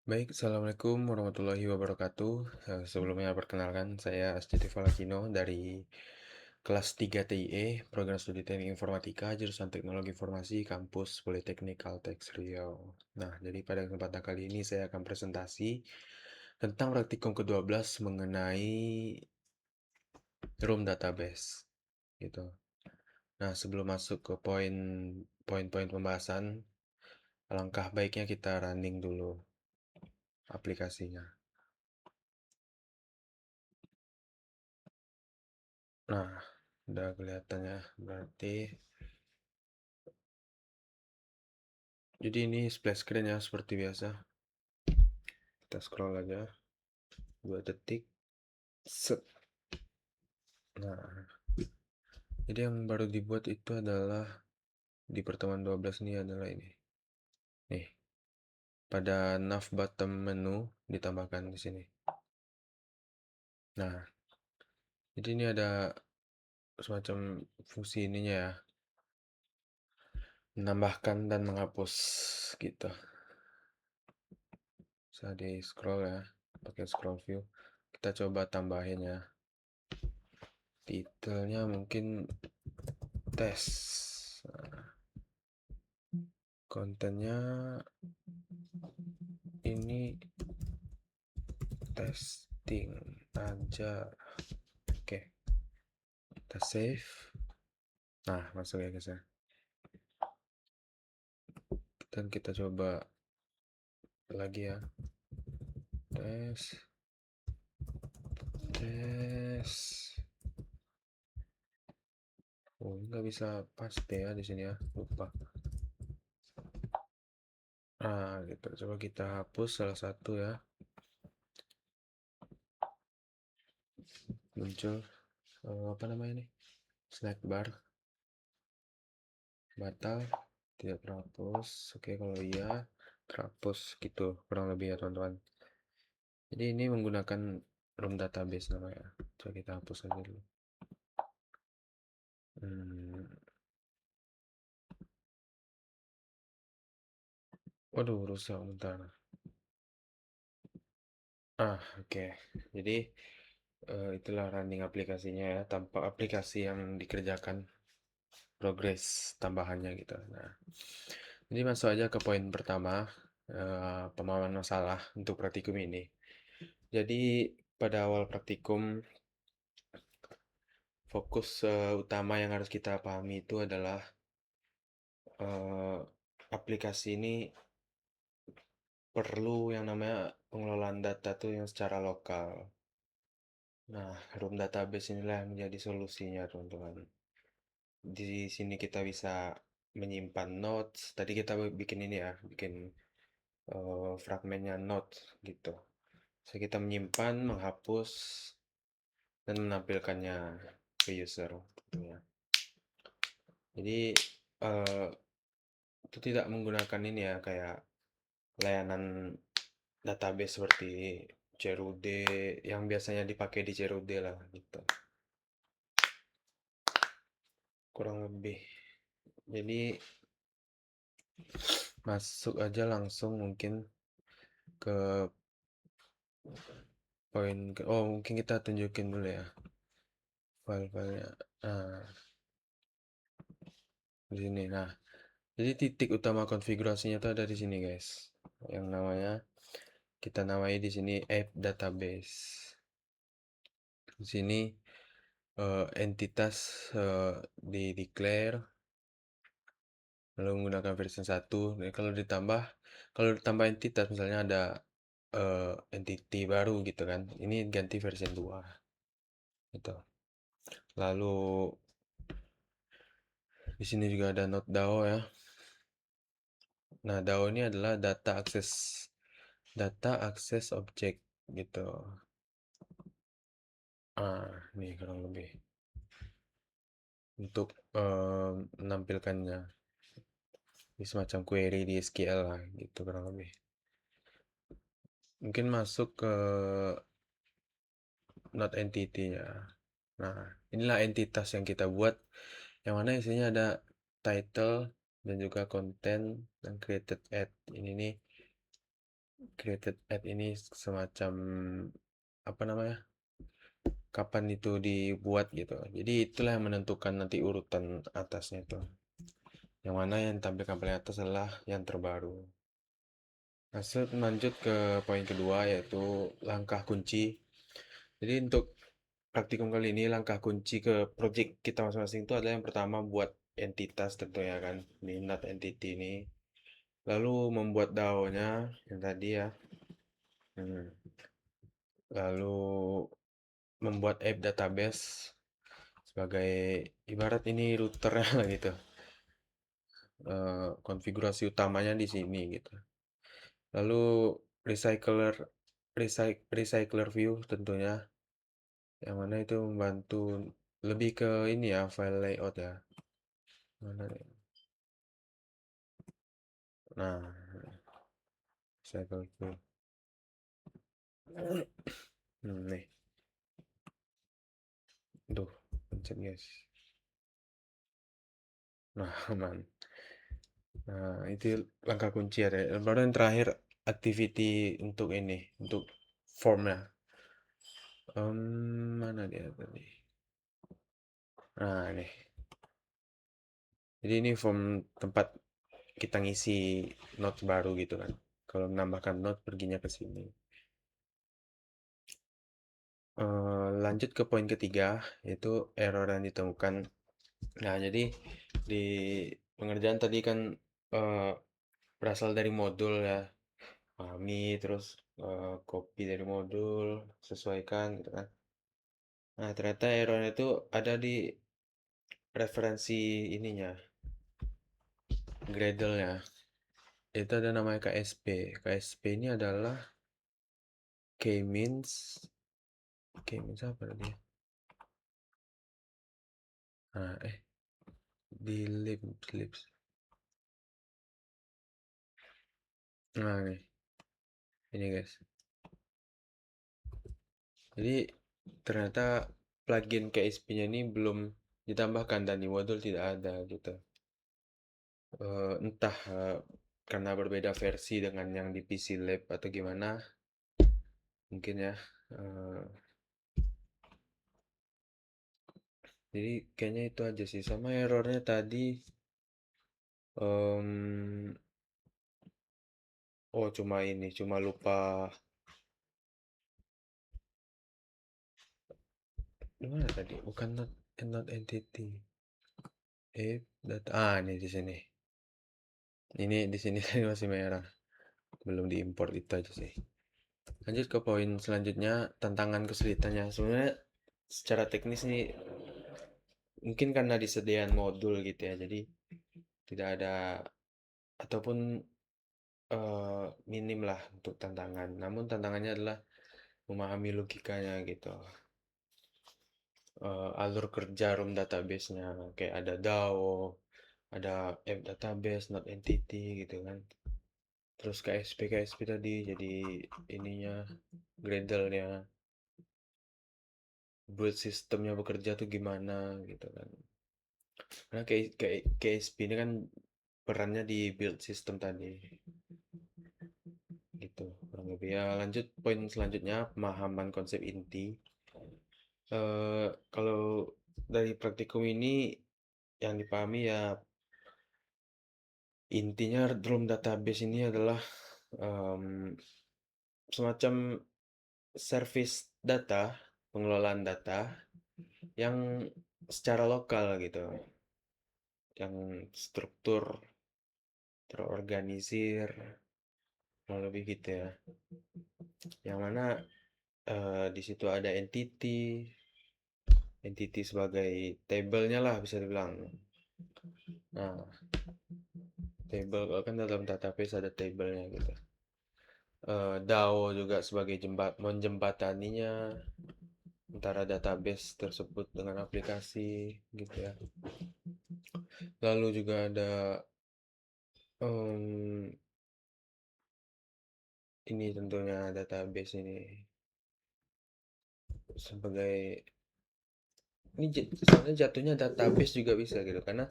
Baik, Assalamualaikum warahmatullahi wabarakatuh. Sebelumnya perkenalkan, saya Astiti Valakino dari kelas 3 TIE, Program Studi Teknik Informatika, jurusan Teknologi Informasi, Kampus Politeknik Caltech Riau. Nah, jadi pada kesempatan kali ini saya akan presentasi tentang praktikum ke-12 mengenai room database, gitu. Nah, sebelum masuk ke poin-poin pembahasan, alangkah baiknya kita running dulu aplikasinya. Nah, udah kelihatan ya, berarti jadi ini splash screen ya seperti biasa. Kita scroll aja 2 detik. Set. Nah, jadi yang baru dibuat itu adalah di pertemuan 12 ini adalah ini. Nih, pada nav bottom menu ditambahkan di sini. Nah, jadi ini ada semacam fungsi ininya ya. Menambahkan dan menghapus gitu. Bisa di scroll ya, pakai scroll view. Kita coba tambahin ya. Titelnya mungkin tes. Kontennya ini testing aja. Oke, kita save. Nah, masuk ya guys ya. Dan kita coba lagi ya. Tes. Tes. Oh, nggak bisa paste ya di sini ya. Lupa. Nah, gitu. Coba kita hapus salah satu ya. Muncul apa namanya nih? Snack bar. Batal. Tidak terhapus. Oke, kalau iya terhapus gitu. Kurang lebih ya teman-teman. Jadi ini menggunakan room database namanya. Coba kita hapus aja dulu. Waduh, rusak bentar. Oke. Jadi itulah running aplikasinya ya. Tanpa aplikasi yang dikerjakan progres tambahannya gitu. Nah, jadi masuk aja ke poin pertama, pemahaman masalah untuk praktikum ini. Jadi pada awal praktikum fokus utama yang harus kita pahami itu adalah eh, aplikasi ini perlu yang namanya pengelolaan data tuh yang secara lokal. Nah, room database inilah yang menjadi solusinya, teman-teman. Di sini kita bisa menyimpan notes. Tadi kita bikin ini ya, bikin fragmennya notes gitu. Jadi kita menyimpan, menghapus, dan menampilkannya ke user. Tentunya. Jadi eh, itu tidak menggunakan ini ya, kayak layanan database seperti CRUD yang biasanya dipakai di CRUD lah gitu. Kurang lebih. Jadi masuk aja langsung mungkin ke oh mungkin kita tunjukin dulu ya file-filenya. Nah, di sini. Nah, jadi titik utama konfigurasinya tuh ada di sini, guys. Yang namanya kita namai di sini app database. Di sini entitas di declare lalu menggunakan versi 1. Nah, kalau ditambah entitas misalnya ada entity baru gitu kan. Ini ganti versi 2 gitu. Lalu di sini juga ada node DAO ya. Nah, DAO ini adalah data akses object gitu. Nih kurang lebih untuk menampilkannya di semacam query di SQL lah gitu kurang lebih. Mungkin masuk ke node entity-nya. Nah, inilah entitas yang kita buat yang mana isinya ada title dan juga content dan created at. Ini nih created at ini semacam apa namanya? Kapan itu dibuat gitu. Jadi itulah yang menentukan nanti urutan atasnya itu. Yang mana yang tampilkan paling atas adalah yang terbaru. Nah, lanjut ke poin kedua yaitu langkah kunci. Jadi untuk praktikum kali ini langkah kunci ke project kita masing-masing itu adalah yang pertama buat entitas tentunya kan, di not entity ini. Lalu membuat DAO-nya yang tadi ya. Hmm. Lalu membuat app database sebagai ibarat ini routernya lah gitu. Konfigurasi utamanya di sini gitu. Lalu recycler recycler view tentunya yang mana itu membantu lebih ke ini ya file layout ya. Mana nih? Nah, recycle view. Nih, tuh, pencet guys. Nah, aman. Nah, itu langkah kunci ya. Baru yang terakhir activity untuk ini, untuk formnya. Mana dia tadi? Nah, ini. Jadi ini form tempat kita ngisi note baru gitu kan. Kalau menambahkan note perginya ke sini. Lanjut ke poin ketiga, yaitu error yang ditemukan. Nah, jadi di pengerjaan tadi kan eh, berasal dari modul ya. Pahami, terus copy dari modul, sesuaikan gitu kan. Nah, ternyata errornya itu ada di referensi ininya, Gradle-nya. Itu ada namanya KSP. KSP ini adalah K-means. K-means apa tadi ya? Nah, di lips. Nah, ini guys. Jadi ternyata plugin KSP-nya ini belum ditambahkan dan di modul tidak ada gitu. Entah karena berbeda versi dengan yang di PC Lab atau gimana, mungkin ya. Eh, jadi kayaknya itu aja sih. Sama errornya tadi, em, oh cuma ini, cuma lupa gimana tadi? Bukan not entity. Data. Ini di sini. Ini di sini tadi masih merah. Belum diimport itu aja sih. Lanjut ke poin selanjutnya, tantangan kesulitannya. Sebenarnya secara teknis nih mungkin karena disediakan modul gitu ya. Jadi tidak ada ataupun minim lah untuk tantangan. Namun tantangannya adalah memahami logikanya gitu. Alur kerja room database-nya kayak ada DAO, ada app database, not entity gitu kan. Terus KSP tadi jadi ininya Gradle-nya build sistemnya bekerja tuh gimana gitu kan. Karena kayak KSP ini kan perannya di build system tadi gitu kurang lebih ya. Lanjut poin selanjutnya pemahaman konsep inti. Kalau dari praktikum ini yang dipahami ya intinya room database ini adalah em, semacam service data, pengelolaan data yang secara lokal gitu, yang struktur terorganisir, mau lebih gitu ya. Yang mana di situ ada entity sebagai tabelnya lah bisa dibilang. Nah, table kan dalam database ada tabelnya gitu. DAO juga sebagai menjembataninya antara database tersebut dengan aplikasi gitu ya. Lalu juga ada em, ini tentunya database ini sebagai ini sebenarnya jatuhnya database juga bisa gitu karena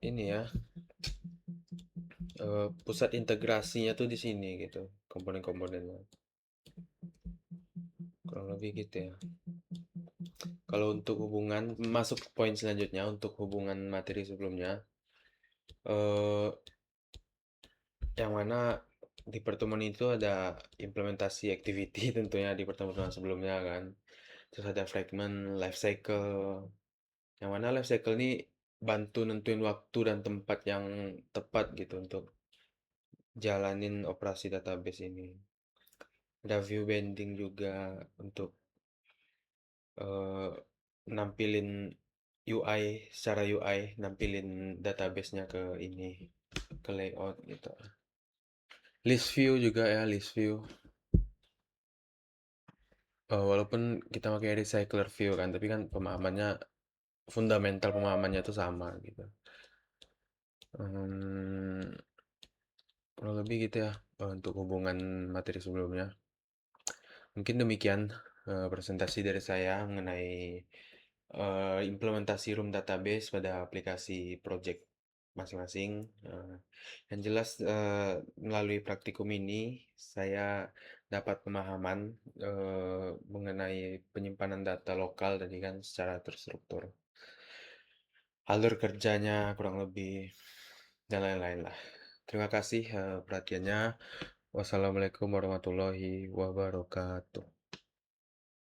ini ya pusat integrasinya tuh di sini gitu, komponen-komponennya. Kurang lebih gitu ya. Kalau untuk hubungan, masuk ke poin selanjutnya untuk hubungan materi sebelumnya, eh yang mana di pertemuan itu ada implementasi activity tentunya di pertemuan sebelumnya kan. Terus ada fragment life cycle. Yang mana life cycle ini bantu nentuin waktu dan tempat yang tepat gitu untuk jalanin operasi database ini. Ada view bending juga untuk eh, nampilin UI, secara UI nampilin database-nya ke ini, ke layout gitu. List view juga ya, list view. Walaupun kita pakai recycler view kan, tapi kan pemahamannya, fundamental pemahamannya itu sama gitu. Hmm, kurang lebih gitu ya untuk hubungan materi sebelumnya. Mungkin demikian presentasi dari saya mengenai implementasi room database pada aplikasi project masing-masing. Yang jelas melalui praktikum ini saya dapat pemahaman mengenai penyimpanan data lokal tadi kan secara terstruktur, alur kerjanya kurang lebih, dan lain-lain lah. Terima kasih perhatiannya. Wassalamualaikum warahmatullahi wabarakatuh.